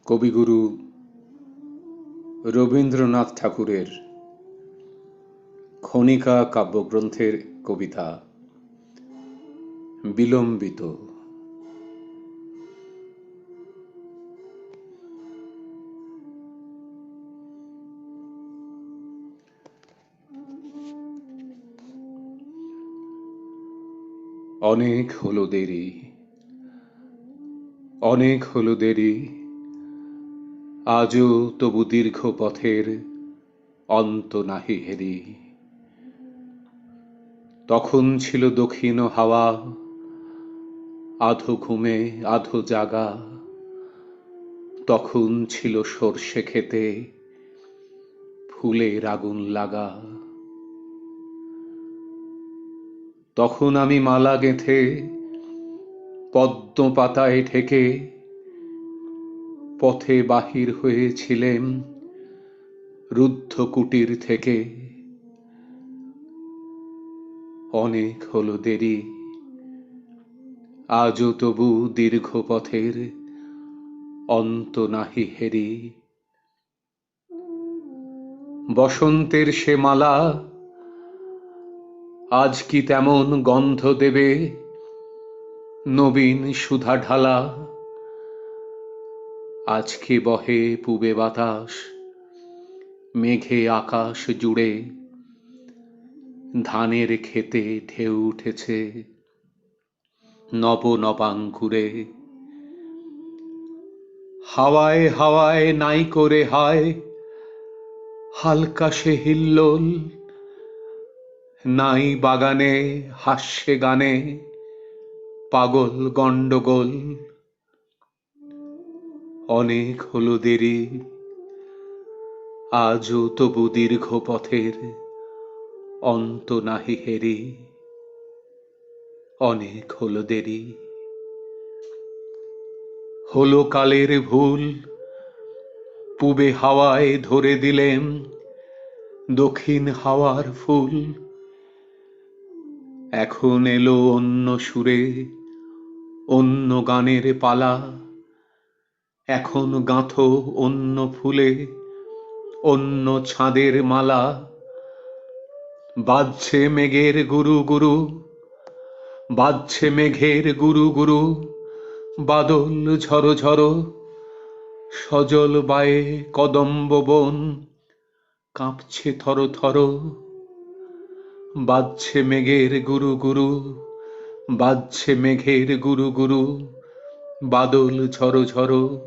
কবিগুরু রবীন্দ্রনাথ ঠাকুরের খনিকা কাব্যগ্রন্থের কবিতা বিলম্বিত। অনেক হলো দেরি, অনেক হলো দেরি, আজও তবু দীর্ঘ পথের অন্ত নাহি হেরি। তখন ছিল দক্ষিণ হাওয়া, আধো ঘুমে আধো জাগা। তখন ছিল সর্ষে খেতে ফুলের আগুন লাগা। তখন আমি মালা গেঁথে পদ্ম পাতায় ঠেকে পথে বাহির হয়েছিলেম রুদ্ধ কুটির থেকে। অনেক হলো দেরি, আজও তবু দীর্ঘ পথের অন্ত নাহি হেরি। বসন্তের সে মালা আজ কি তেমন গন্ধ দেবে নবীন সুধা ঢালা। আজকে বহে পূবে বাতাস মেঘে আকাশ জুড়ে। ধানের খেতে ঢেউ উঠেছে নব নবাঙ্কুরে। হাওয়ায় হাওয়ায় নাই করে হায় হালকা সে হিল্লোল। নাই বাগানে হাস্যে গানে পাগল গন্ডগোল। অনেক হলো দেরি, আজও তবু দীর্ঘ পথের অন্ত নাহি হেরি। অনেক হলো দেরি। হলো কালের ভুল, পূবে হাওয়ায় ধরে দিলেম দক্ষিণ হাওয়ার ফুল। এখন এলো অন্য সুরে অন্য গানের পালা। এখন গাঁথো অন্য ফুলে অন্য ছাঁদের মালা। বাজছে মেঘের গুরু গুরু, বাজছে মেঘের গুরু গুরু। বাদল ঝরো ঝরো, সজল বায়ে কদম্ব বন কাঁপছে থর থর। বাজছে মেঘের গুরু গুরু, বাজছে মেঘের গুরু গুরু। বাদল ঝরো ঝরো,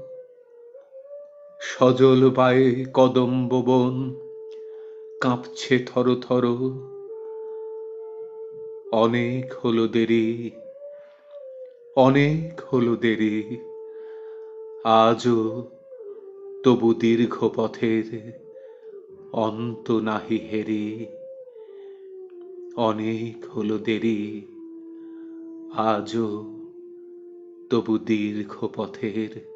সজল বায়ে কদম্ব বন কাঁপছে থর থর। অনেক হলো দেরি, অনেক হলো দেরি, আজও তবু দীর্ঘ পথের অন্ত নাহি হেরি। অনেক হলো দেরি, আজও তবু দীর্ঘ পথের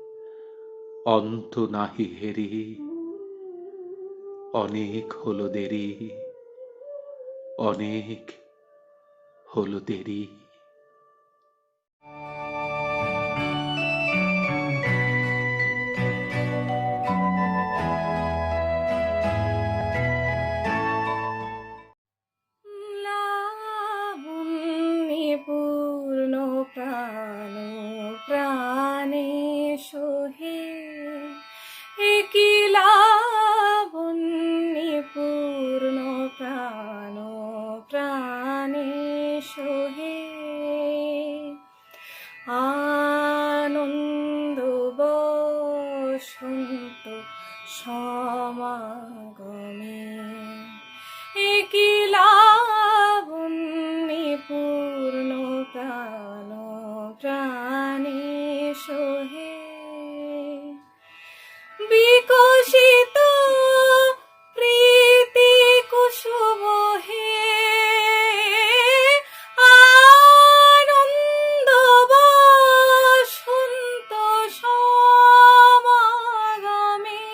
অন্ত নাহি হেরি। অনেক হলো দেরি, অনেক হলো দেরি। পূর্ণ প্রাণ প্রাণে সোহে কি লাবণ্যে পূর্ণ প্রাণ প্রাণে সোহে। আনন্দ বসন্ত সমাগমে কি লাবণ্যে পূর্ণ প্রাণ প্রাণে সোহে। বিকশিত প্রীতি কুসুম হে আনন্দ বসন্ত সমাগমে।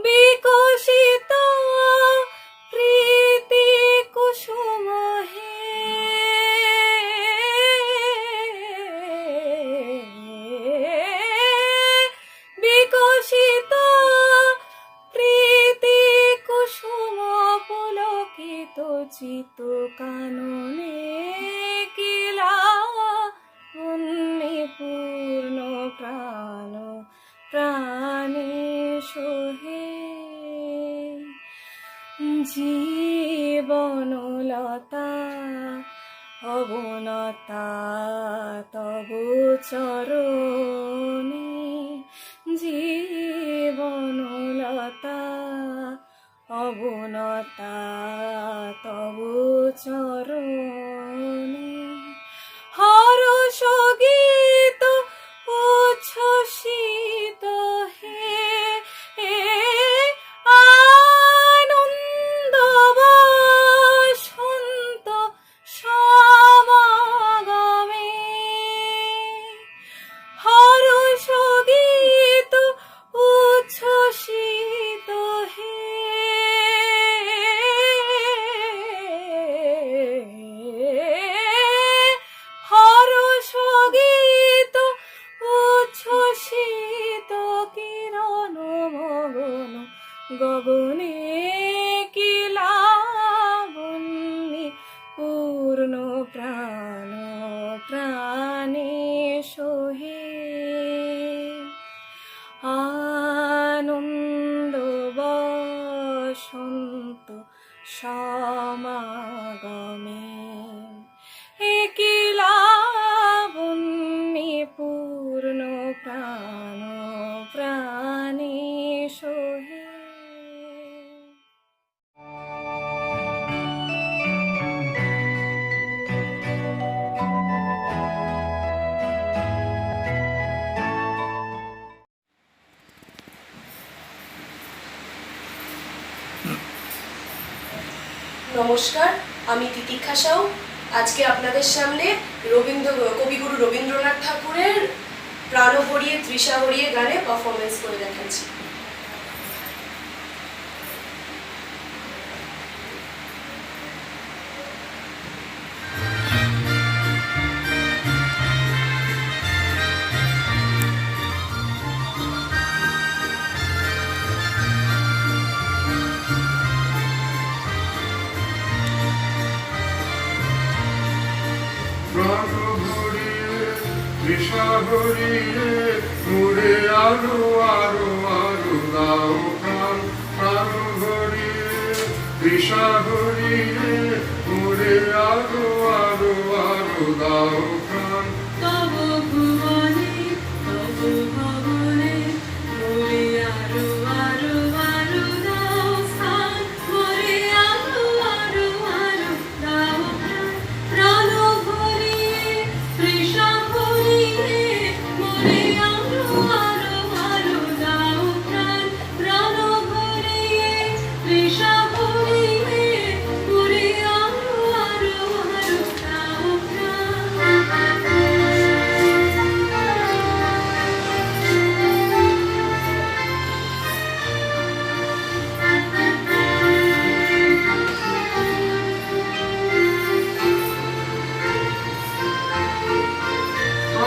বিকশিত প্রীতি কুসুম হে অবনতা তবু চরণে জীবনলতা অবনতা তবু চরণে হরষ গীত উচ্ছ্বসিত হে আনন্দ বসন্ত সমাগমে হরষ গীত উচ্ছ্বসিত হে হরষ গীত উচ্ছ্বসিত কিরণ মগন গগনে কি লাবণ্যে পূর্ণ প্রাণ প্রাণে সোহে আনন্দ বসন্ত সমাগমে কি লাবণ্যে পূর্ণ প্রাণ প্রাণে সোহে। নমস্কার, আমি তিতিক্ষা সাউ। আজকে আপনাদের সামনে কবিগুরু রবীন্দ্রনাথ ঠাকুরের প্রাণ ভরিয়ে তৃষা ভরিয়ে গানে পারফরমেন্স করে দেখাচ্ছি। প্রাণ ভরিয়ে তৃষা ভরিয়ে মুড়ে আরো আরো আরো দাও প্রাণ প্রাণ ভরিয়ে তৃষা ভরিয়ে মুড়ে আরো আরো আরো দাও প্রাণ তব ভুবনে তব ভবনে মোরে আরো আরো আরো দাও স্থান মোরে আরো আরো আরো দাও প্রাণ ভরিয়ে তৃষা ভরিয়ে মোরে আরো আরো আরো দাও প্রাণ ভরিয়ে তৃষা ভরিয়ে মোরে আরো আরো আরো দাও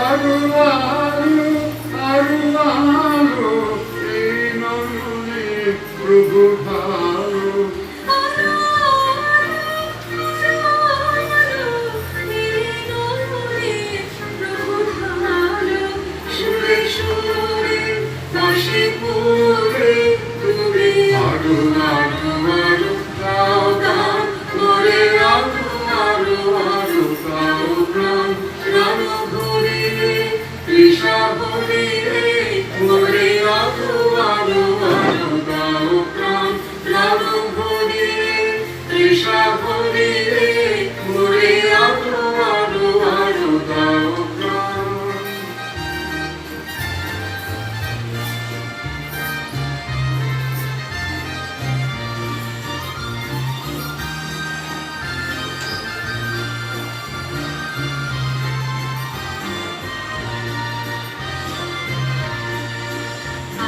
আরো আরো আরো আরো এই নয়নে প্রভু ভালো আরো আরো আরো দাও দাও মোরে আরো আরো আরো দাও প্রাণ প্রাণ ভরিয়ে তৃষা ভরিয়ে মোরে আরো আরো আরো দাও প্রাণ প্রাণ ভরিয়ে তৃষা ভরিয়ে মোরে আরো আরো আরো দাও প্রাণ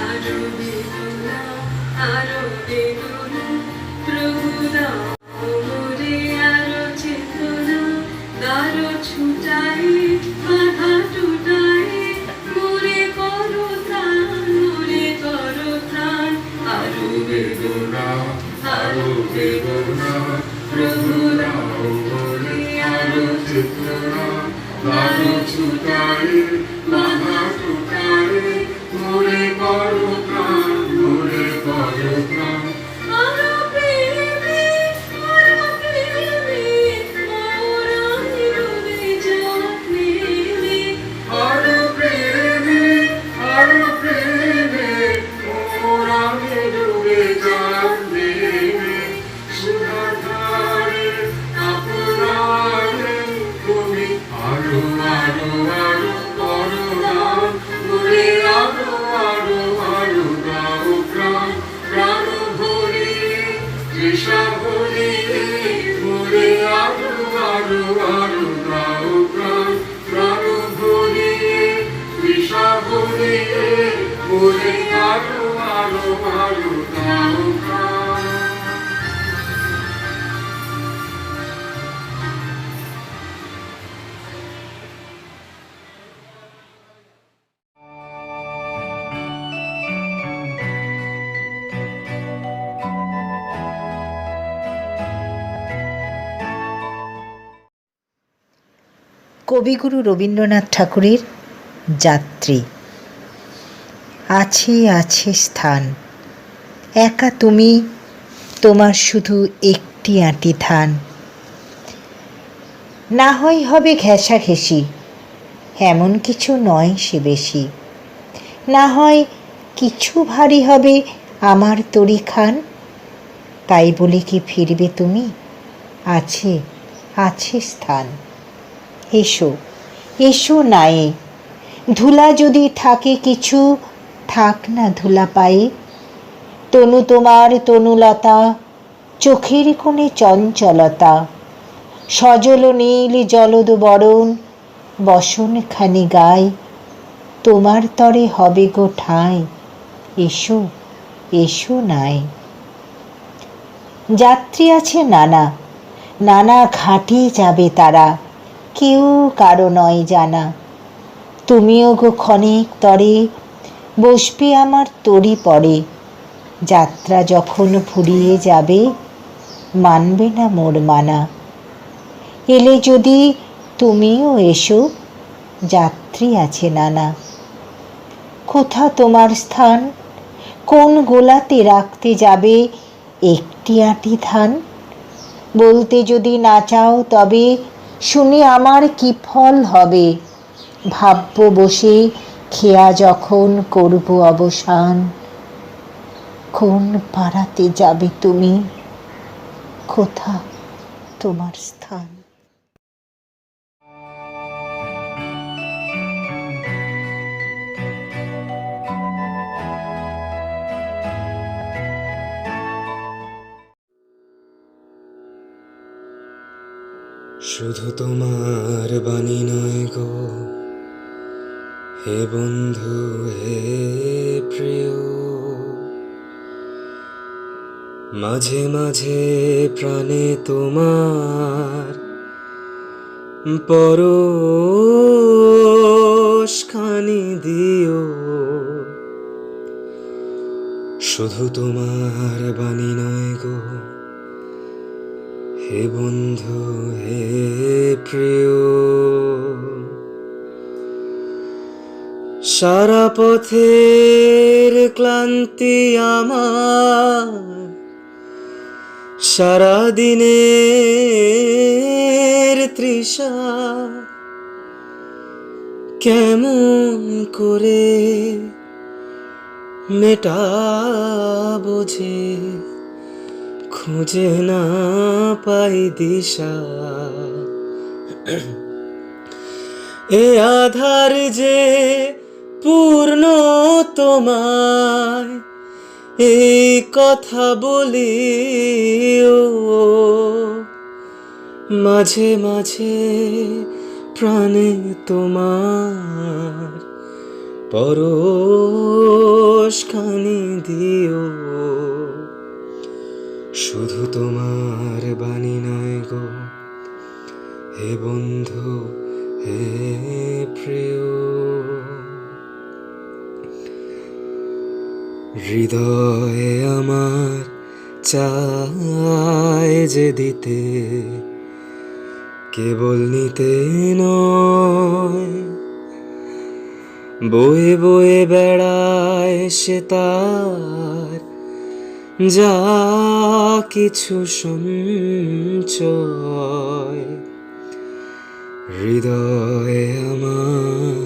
আরো বেদনা আরো বেদনা প্রভু দাও মোরে আরো চেতনা দারো ছুটাই বাধা টুটাই মোরে করো ত্রাণ আরো বেদনা আরো বেদনা প্রভু দাও মোরে আরো চেতনা দারো ছুটাই বাধা টুটাই মোরে করো প্রাণ মোরে করো প্রাণ আরো প্রেমে আরো দাও প্রাণ প্রাণ ভরিয়ে তৃষা ভরিয়ে বলে আরো আরো আরো দাও প্রাণ। কবিগুরু রবীন্দ্রনাথ ঠাকুরের যাত্রী। আছে আছে স্থান, একা তুমি, তোমার শুধু একটি আঁটি ধান। না হয় হবে ঘেঁষাঘেঁষি, এমন কিছু নয় সে বেশি। না হয় কিছু ভারী হবে আমার তরি খান, তাই বলে কি ফিরবে তুমি? আছে আছে স্থান। এসো এসো নায়ে, ধুলা যদি থাকে কিছু, থাক না ধুলা পায়ে। তনু তোমার তনুলতা, চোখের কোণে চঞ্চলতা, সজল নীল জলদ বরণ, বসনখানি গায়। তোমার তরে হবে গো ঠাঁই, এসো এসো নাই। যাত্রী আছে নানা, নানা ঘাটে যাবে তারা, কেউ কারো নয় জানা। তুমিও গো ক্ষণিক তরে বসবে আমার তরি পরে। যাত্রা যখন ফুরিয়ে যাবে, মানবে না মোর মানা। এলে যদি তুমিও এসো, যাত্রী আছে নানা। কোথা তোমার স্থান, কোন গোলাতে রাখতে যাবে একটি আঁটি ধান? বলতে যদি না চাও তবে শুনি আমার কি ফল হবে। ভাবব বসে খেয়া যখন করব অবসান। কোন পাড়াতে যাবে তুমি, কোথা তোমার স্থান? শুধু তোমার বাণী নয় গো হে বন্ধু হে প্রিয়, মাঝে মাঝে প্রাণে তোমার পরশখানি দিও। শুধু তোমার বাণী নয় গো হে বন্ধু হে প্রিয়, সারা পথের ক্লান্তি আমার, সারা দিনের তৃষা, কেমন করে মেটাবো যে খুঁজে না পাই দিশা। এ আধার যে পূর্ণ তোমায়, এই কথা বলি ও মাঝে মাঝে প্রাণে তোমার পরশখানি দিও। শুধু তোমার বাণী নয় গো হে বন্ধু হে প্রিয়, হৃদয়ে আমার চায় যে দিতে, কেবল নিতে নয়। বয়ে বয়ে বেড়ায় সে তার যা কিছু সঞ্চয়। হৃদয়ে আমার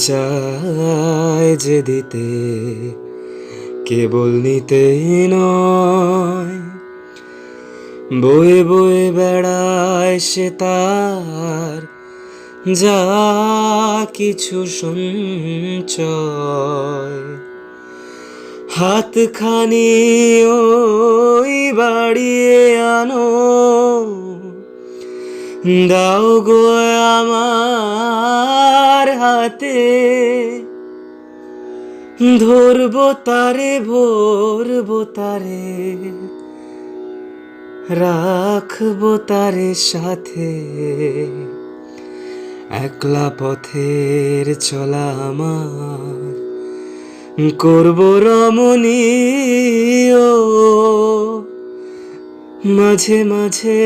চায় যে দিতে, কেবল নিতে নয়। বয়ে বয়ে বেড়ায় সে তার যা কিছু সঞ্চয়। হাতখানি ওই বাড়িয়ে আনো, দাও গো আমার হাতে, ধরবো তারে ভরবো তারে, রাখবো তারে সাথে। একলা পথের চলা আমার করবো রমণীয়, মাঝে মাঝে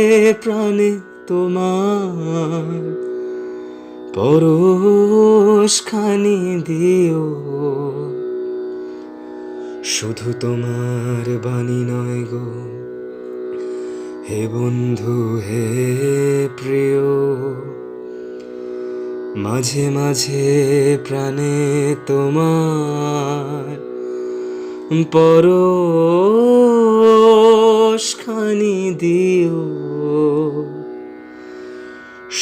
প্রাণে তোমার পরশ খানি দিও। শুধু তোমার বাণী নয় গো হে বন্ধু হে প্রিয়, মাঝে মাঝে প্রাণে তোমার পরশ খানি দিও।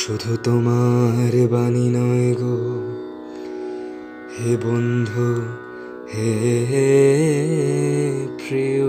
শুধু তোমার বাণী নয় গো হে বন্ধু হে প্রিয়।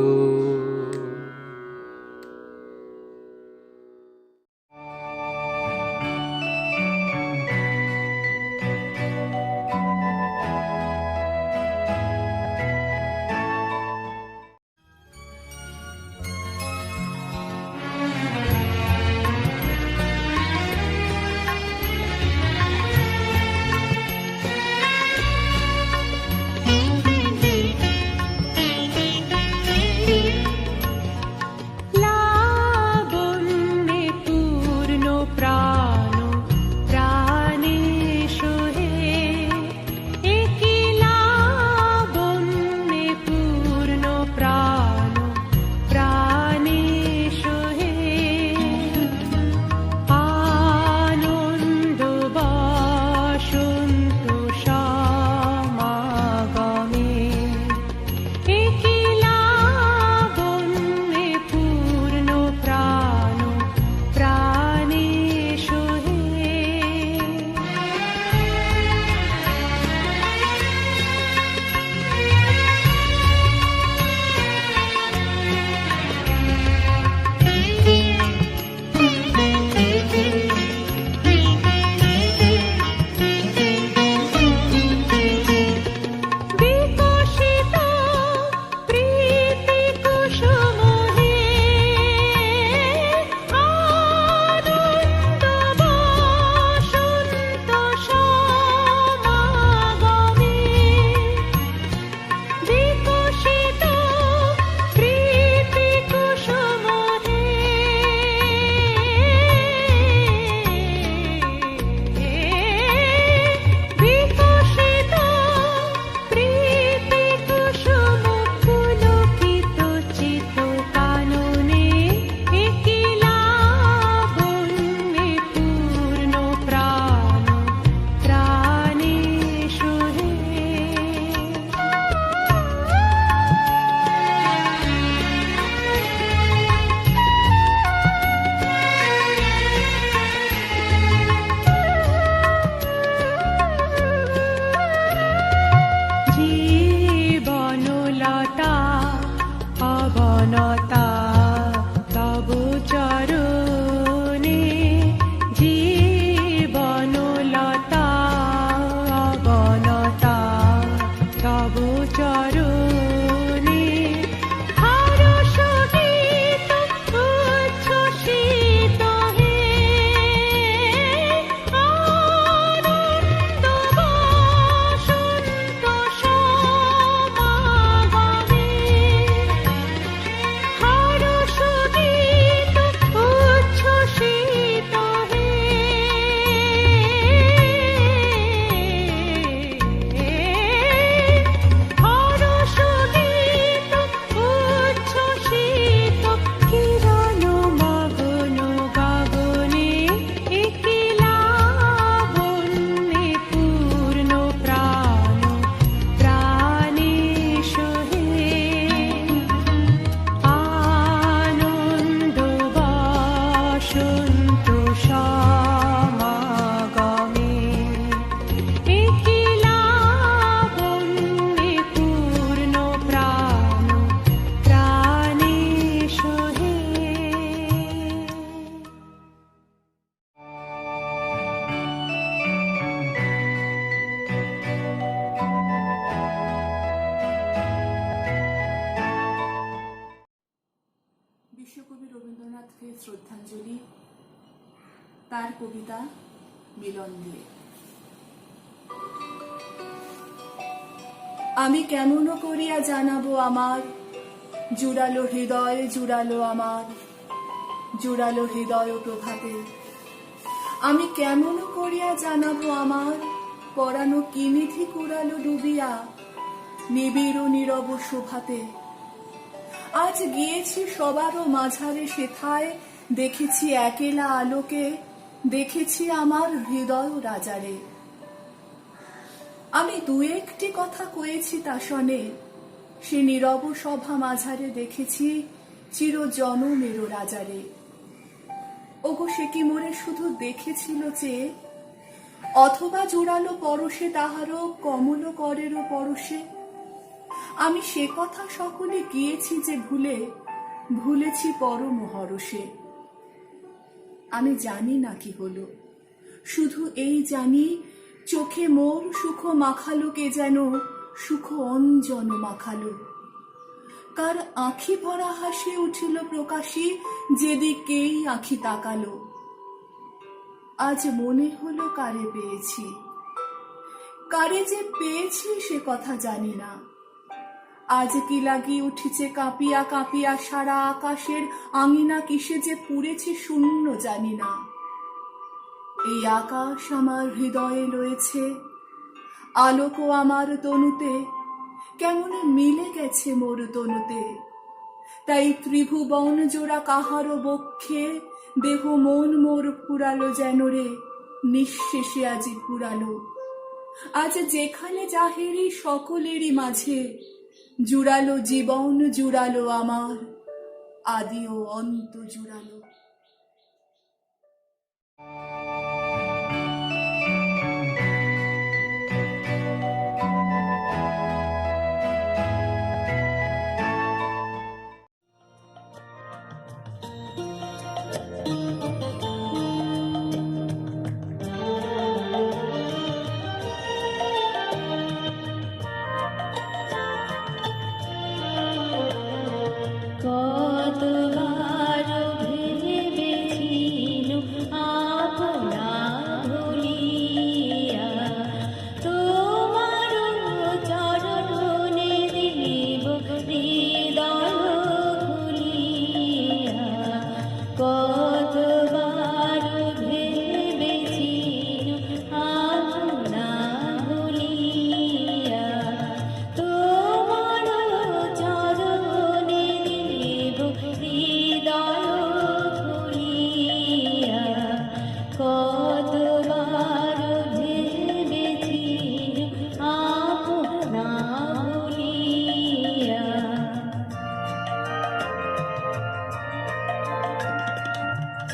কবিতা মিলন দিয়ে। আমি কেমন করিয়া জানাবো আমার জুড়ালো হৃদয়, জুড়ালো আমার জুড়ালো হৃদয় প্রভাতে। আমি কেমন করিয়া জানাবো আমার পরানো কিনিধি কুড়ালো ডুবিয়া নিবিড় নীরব শোভাতে। আজ গিয়েছি সবারও মাঝারে সেথায়, দেখেছি একেলা আলোকে, দেখেছি আমার হৃদয় রাজারে। আমি দু একটি কথা কয়েছি তা শোনে, সে নীরব সভা মাঝারে দেখেছি চির জনমের রাজারে। ওগো সে কি মোরে শুধু দেখেছিল চেয়ে, অথবা জোড়ালো পরশে তাহারও কমল করেরও পরশে। আমি সে কথা সকলে গিয়েছি যে ভুলে, ভুলেছি পরম হরষে। আমি জানি না কি হলো, শুধু এই জানি চোখে মোর সুখ মাখালো কে যেন, সুখ অঞ্জন মাখালো। কার আঁখি ভরা হাসি উঠিল প্রকাশী, যেদিকেই আঁখি তাকালো। আজ মনে হলো কারে পেয়েছি, কারে যে পেয়েছি সে কথা জানি না। আজ কি লাগি উঠিছে কাঁপিয়া কাঁপিয়া সারা আকাশের আঙিনা, কিসে যে পুড়েছে শূন্য জানি না। এই আকাশ আমার হৃদয়ে লয়েছে, আলোকও আমার তনুতে, কেমন মিলে গেছে মোর তনুতে। তাই ত্রিভুবন জোড়া কাহারও বক্ষে, দেহ মন মোর ফুরালো যেন রে, নিঃশেষে আজি ফুরালো। আজ যেখানে যাহেরি সকলেরই মাঝে, জুড়ালো জীবন, জুড়ালো আমার আদি ও অন্ত জুড়ালো। কতবার ভেবেছিনু আপনা ভুলিয়া, তোমার চরণে দিব হৃদয় খুলিয়া। কতবার ভেবেছিনু আপনা ভুলিয়া, তোমার চরণে দিব হৃদয় খুলিয়া। কতবার ভেবেছিনু আপনা ভুলিয়া।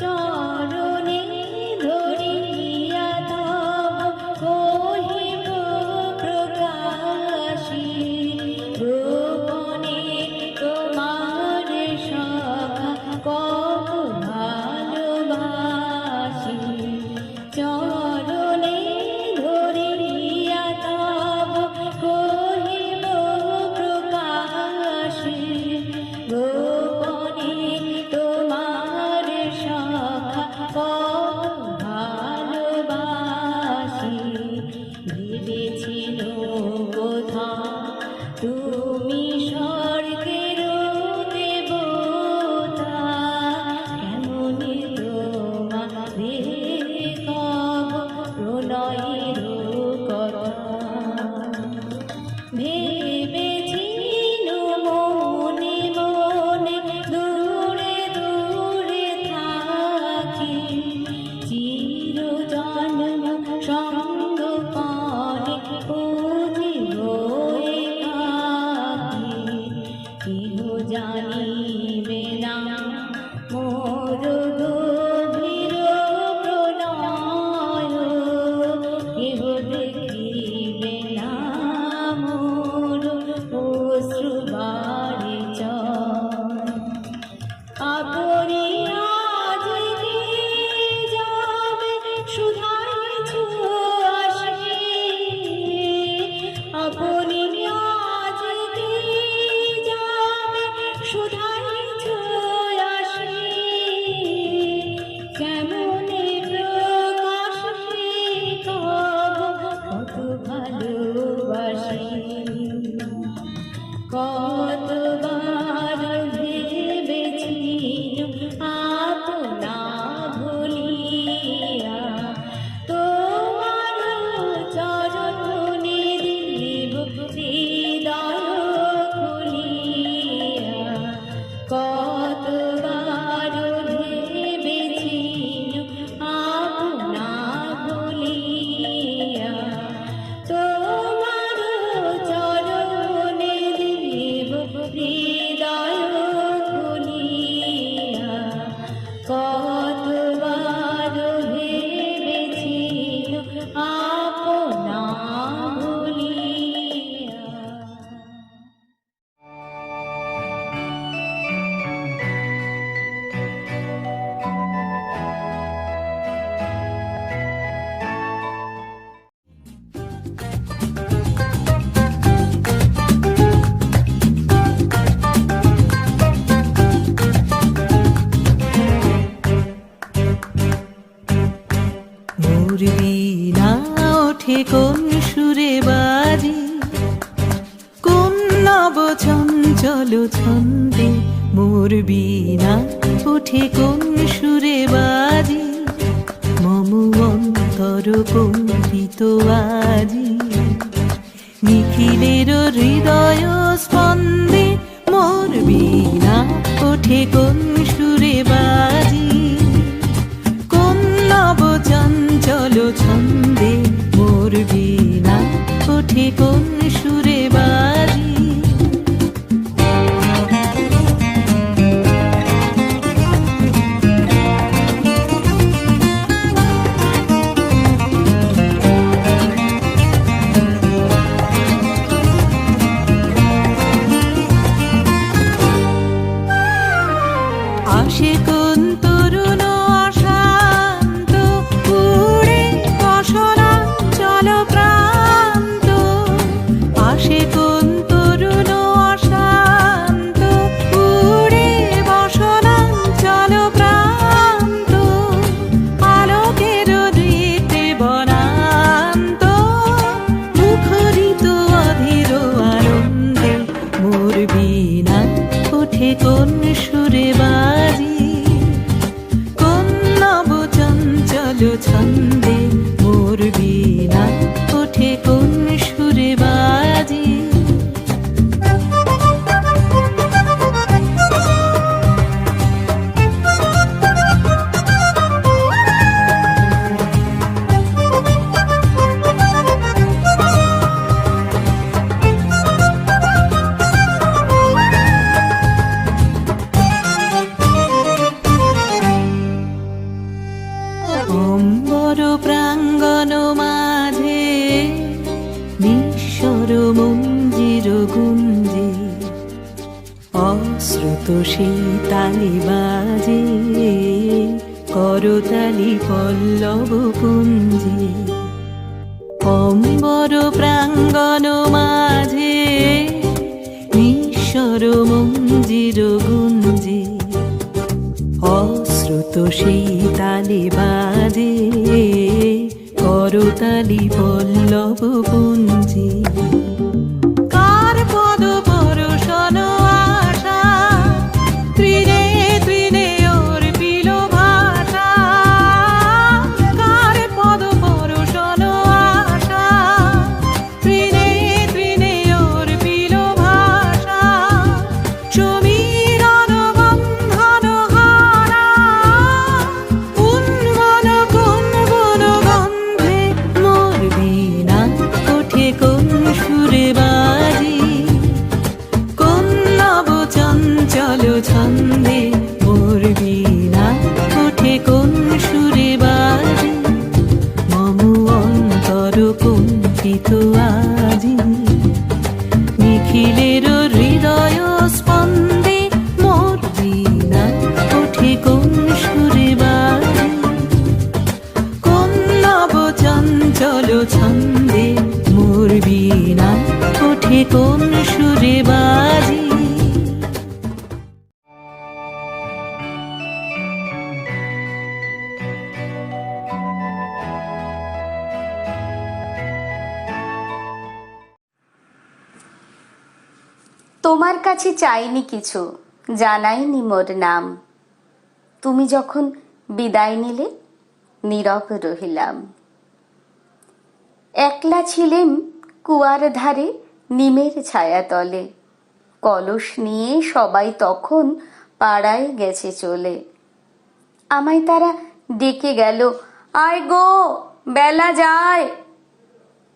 চরণে ধরিয়া তব কহিব প্রকাশী, গোপনে তোমার সখা কত ভালোবাসি। মোর বীণা ওঠে কোন সুরে বাজি, কোন নব চঞ্চল ছন্দে মোর বীণা ওঠে কোন সুরে বাজি, মম অন্তর কম্পিত আজি, নিখিলের হৃদয় স্পন্দে মোর বীণা ওঠে কোন সুরে বাজি, কোন নব চঞ্চল ছন্দে মোর বীণা ওঠে কোন সুরে বাজি। আসে কোন তরুণ অশান্ত উড়ে বসনাঞ্চল প্রান্ত, আসে কোন তরুণ অশান্ত উড়ে বসনাঞ্চল প্রান্ত, আলোকের দৃতে বনান্ত, মুখরিত অধীর আনন্দে মোর বীণা ওঠে কোন সুরে বাজি, কোন নব চঞ্চল ছন্দে মোর বীণা ওঠে কোন সুরে বাজি। অম্বর প্রাঙ্গণ মাঝে নিঃস্বর মঞ্জির গুঞ্জে, অশ্রুত সেই তালি বাজে করতালি পল্লব কুঞ্জে, অম্বর প্রাঙ্গণ মাঝে নিঃস্বর মঞ্জির গুঞ্জে, অশ্রুত সেই তালে বাজে করতালি পল্লব পুঞ্জে, কার পদ পরশন আশা তৃণে তৃণে ওর পিল ভাষা, কার পদ পরশন আশা তৃণে তৃণে ওর পিল ভাষা, সমীরণ বন্ধন হারা উন্মন কুঞ্জন গন্ধে মোর বীণা ওঠে কোন সুরে বাজি, কোন নব চঞ্চল ছন্দে মোর বীণা ওঠে কোন সুরে বাজি, মম অন্তর কম্পিত আজি, নিখিলের হৃদয় স্পন্দে মোর বীণা ওঠে কোন সুরে বাজি, কোন নব চঞ্চল ছন্দে মোর বীণা ওঠে কোন সুরে বাজি। তোমার কাছে চাইনি কিছু, জানাইনি মোর নাম, তুমি যখন বিদায় নিলে নীরব রহিলাম। একলা ছিলেম কুয়ার ধারে নিমের ছায়াতলে, কলস নিয়ে সবাই তখন পাড়ায় গেছে চলে। আমায় তারা ডেকে গেল, আয় গো বেলা যায়।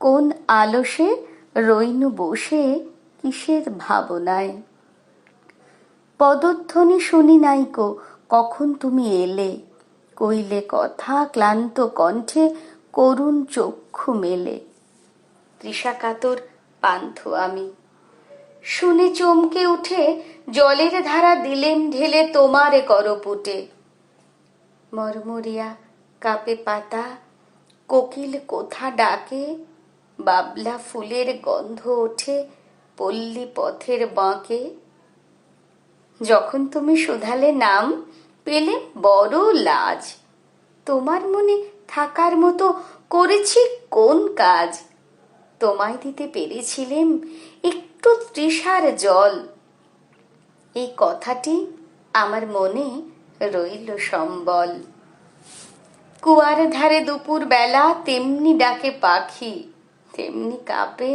কোন আলসে রইনু বসে কিসের ভাবনায়। পদধ্বনি শুনি নাইকো কখন তুমি এলে, কইলে কথা ক্লান্ত কণ্ঠে করুণ চক্ষু মেলে। তৃষাকাতর পান্থ আমি, শুনে চমকে উঠে জলের ধারা দিলেম ঢেলে তোমারে করপুটে। মরমরিয়া কাপে পাতা, কোকিল কোথা ডাকে, বাবলা ফুলের গন্ধ ওঠে পল্লী পথের বাঁকে। যখন তুমি শুধালে নাম, পেলে বড় লাজ। তোমার মনে থাকার মতো করেছি কোন কাজ? তোমায় দিতে পেরেছিলেম একটু তৃষার জল। এই কথাটি আমার মনে রইল সম্বল। কুয়ার ধারে দুপুর বেলা তেমনি ডাকে পাখি, তেমনি কাঁপে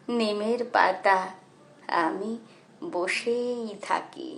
নিমের পাতা, আমি বসেই থাকি।